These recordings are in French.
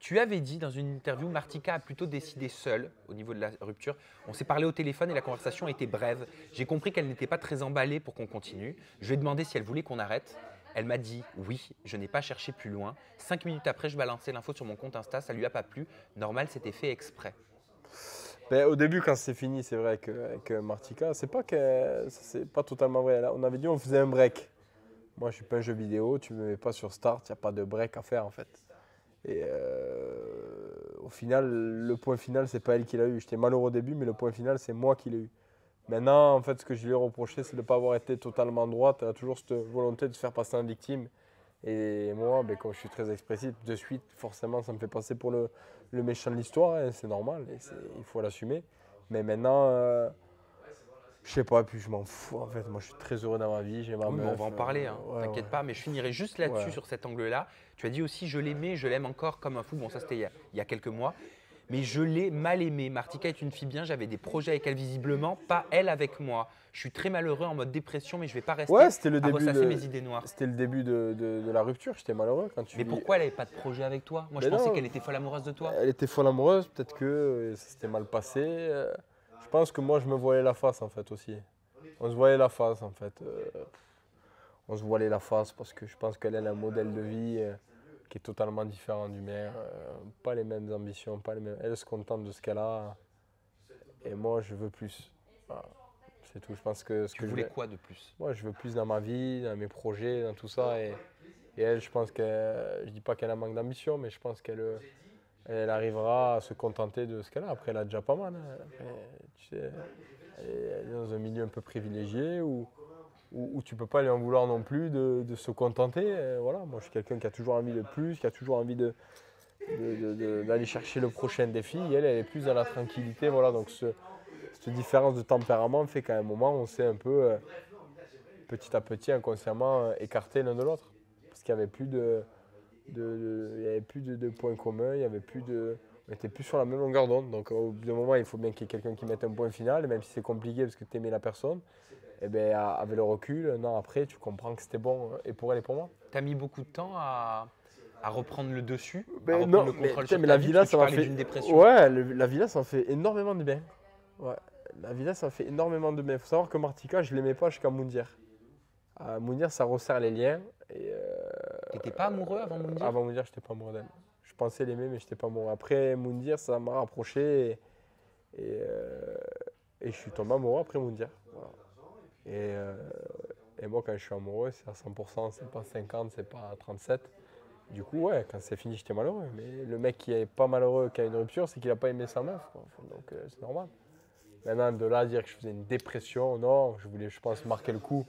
Tu avais dit dans une interview, Martika a plutôt décidé seule au niveau de la rupture. On s'est parlé au téléphone et la conversation était brève. J'ai compris qu'elle n'était pas très emballée pour qu'on continue. Je lui ai demandé si elle voulait qu'on arrête. Elle m'a dit oui, je n'ai pas cherché plus loin. 5 minutes après, je balançais l'info sur mon compte Insta, ça lui a pas plu. Normal, c'était fait exprès. Ben, au début, quand c'est fini, c'est vrai qu'avec Martika, c'est pas totalement vrai. Là, on avait dit on faisait un break. Moi, je suis pas un jeu vidéo, tu me mets pas sur Start, il n'y a pas de break à faire en fait. Et au final, le point final, c'est pas elle qui l'a eu. J'étais malheureux au début, mais le point final, c'est moi qui l'ai eu. Maintenant, en fait, ce que je lui ai reproché, c'est de ne pas avoir été totalement droite. Elle a toujours cette volonté de se faire passer en victime. Et moi, ben, comme je suis très expressif, de suite, forcément, ça me fait passer pour le méchant de l'histoire. Hein, c'est normal, et il faut l'assumer. Mais maintenant, je sais pas, puis je m'en fous. En fait, moi, je suis très heureux dans ma vie. J'ai ma Oui, mais on meuf. va en parler, hein. T'inquiète pas. Mais je finirai juste là-dessus, Ouais. sur cet angle-là. Tu as dit aussi je l'aimais, je l'aime encore comme un fou. Bon, ça c'était il y a quelques mois. Mais je l'ai mal aimée. Martika est une fille bien, j'avais des projets avec elle visiblement, pas elle avec moi. Je suis très malheureux en mode dépression, mais je ne vais pas rester Ouais, c'était le à début ressasser mes idées noires. c'était le début de la rupture. J'étais malheureux quand tu Mais dis. pourquoi elle n'avait pas de projet avec toi? Moi, je Mais pensais non, qu'elle était folle amoureuse de toi. elle était folle amoureuse, peut-être que ça s'était mal passé. Je pense que moi, je me voyais la face en fait aussi. On se voyait la face en fait. On se voilait la face parce que je pense qu'elle a un modèle de vie qui est totalement différent du mien. Pas les mêmes ambitions, pas les mêmes. Elle se contente de ce qu'elle a et moi, je veux plus. Voilà. C'est tout. Je pense que Tu voulais quoi de plus? moi, je veux plus dans ma vie, dans mes projets, dans tout ça. Et elle, je pense je dis pas qu'elle a un manque d'ambition, mais je pense elle arrivera à se contenter de ce qu'elle a. Après, elle a déjà pas mal. Hein. Après, tu sais, elle est dans un milieu un peu privilégié où tu peux pas lui en vouloir non plus de se contenter. Voilà. Moi, je suis quelqu'un qui a toujours envie de plus, qui a toujours envie d'aller chercher le prochain défi. Et elle est plus dans la tranquillité. Voilà. Donc, cette différence de tempérament fait qu'à un moment, on s'est un peu, petit à petit, inconsciemment, écarté l'un de l'autre. Parce qu'il n'y avait plus il y avait plus de points communs, on n'était plus sur la même longueur d'onde. Donc au bout d'un moment, il faut bien qu'il y ait quelqu'un qui mette un point final, et même si c'est compliqué parce que tu aimais la personne, et bien, avec le recul, un an après, tu comprends que c'était bon, et pour elle et pour moi. Tu as mis beaucoup de temps à reprendre le dessus, à Ben reprendre non, le contrôle putain, sur mais ta la vie, villa, parce que ça tu m'a parlais fait. d'une dépression. Ouais, la villa, ça m'a fait énormément de bien. Ouais, la villa, ça m'a fait énormément de bien. Il faut savoir que Martika, je ne l'aimais pas jusqu'à Moundir. À Mounir, ça resserre les liens. Et Tu n'étais pas amoureux avant Moundir? avant Mounir, je n'étais pas amoureux d'elle. Je pensais l'aimer, mais je n'étais pas amoureux. Après Moundir, ça m'a rapproché et je suis tombé amoureux après Moundir. Voilà. Et moi, quand je suis amoureux, c'est à 100%, c'est pas 50, c'est pas 37. Du coup, ouais, quand c'est fini, j'étais malheureux. Mais le mec qui est pas malheureux, qui a une rupture, c'est qu'il n'a pas aimé sa meuf, quoi. Donc c'est normal. Maintenant, de là à dire que je faisais une dépression, non, je voulais, je pense, marquer le coup.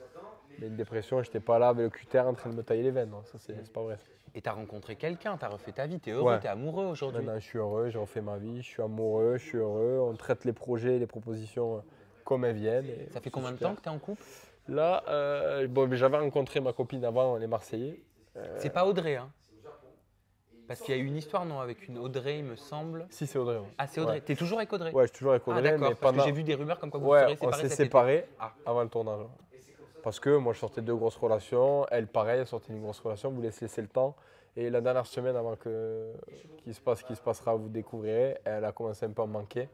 Mais une dépression, je n'étais pas là avec le cutter en train de me tailler les veines. Non, ça, c'est pas vrai. Et tu as rencontré quelqu'un, tu as refait ta vie, tu es heureux, Ouais. tu es amoureux aujourd'hui. Maintenant, je suis heureux, j'ai refait ma vie, je suis amoureux, je suis heureux. On traite les projets, les propositions comme elles viennent. Ça fait combien de temps que tu es en couple? Là, bon, j'avais rencontré ma copine avant, les Marseillais. C'est pas Audrey, hein? Parce qu'il y a eu une histoire, non, avec une Audrey, il me semble. Si, c'est Audrey. Ouais. Ah, c'est Audrey. Ouais. Tu es toujours avec Audrey? Ouais, je suis toujours avec Audrey. Ah, d'accord, mais parce pendant... que j'ai vu des rumeurs comme quoi vous Ouais, serez on séparés s'est cet été. séparés Ah. avant le tournage. Parce que moi, je sortais de deux grosses relations. Elle, pareil, elle sortait d'une grosse relation. Vous laissez laisser le temps. Et la dernière semaine, avant qu'il se passe ce qui se passera, vous découvrirez. Elle a commencé un peu à me manquer.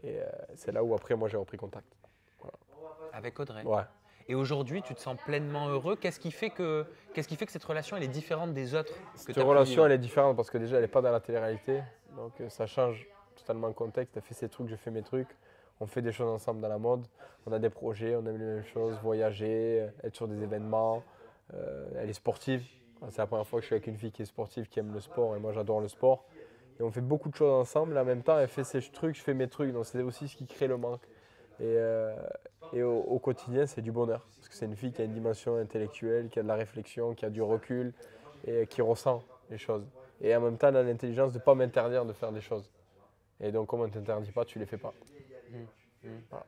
Et c'est là où, après, moi, j'ai repris contact. Voilà. Avec Audrey? Ouais. Et aujourd'hui, tu te sens pleinement heureux. Qu'est-ce qui fait que cette relation elle est différente des autres que Cette tu as pu relation, vivre? elle est différente parce que déjà, elle n'est pas dans la télé-réalité. Donc, ça change totalement le contexte. Elle fait ses trucs, je fais mes trucs. On fait des choses ensemble dans la mode. On a des projets, on aime les mêmes choses, voyager, être sur des événements. Elle est sportive. C'est la première fois que je suis avec une fille qui est sportive, qui aime le sport. Et moi, j'adore le sport. Et on fait beaucoup de choses ensemble. Et en même temps, elle fait ses trucs, je fais mes trucs. Donc, c'est aussi ce qui crée le manque. Et au quotidien, c'est du bonheur. Parce que c'est une fille qui a une dimension intellectuelle, qui a de la réflexion, qui a du recul et qui ressent les choses. Et en même temps, elle a l'intelligence de ne pas m'interdire de faire des choses. Et donc, comme on ne t'interdit pas, tu ne les fais pas. Voilà.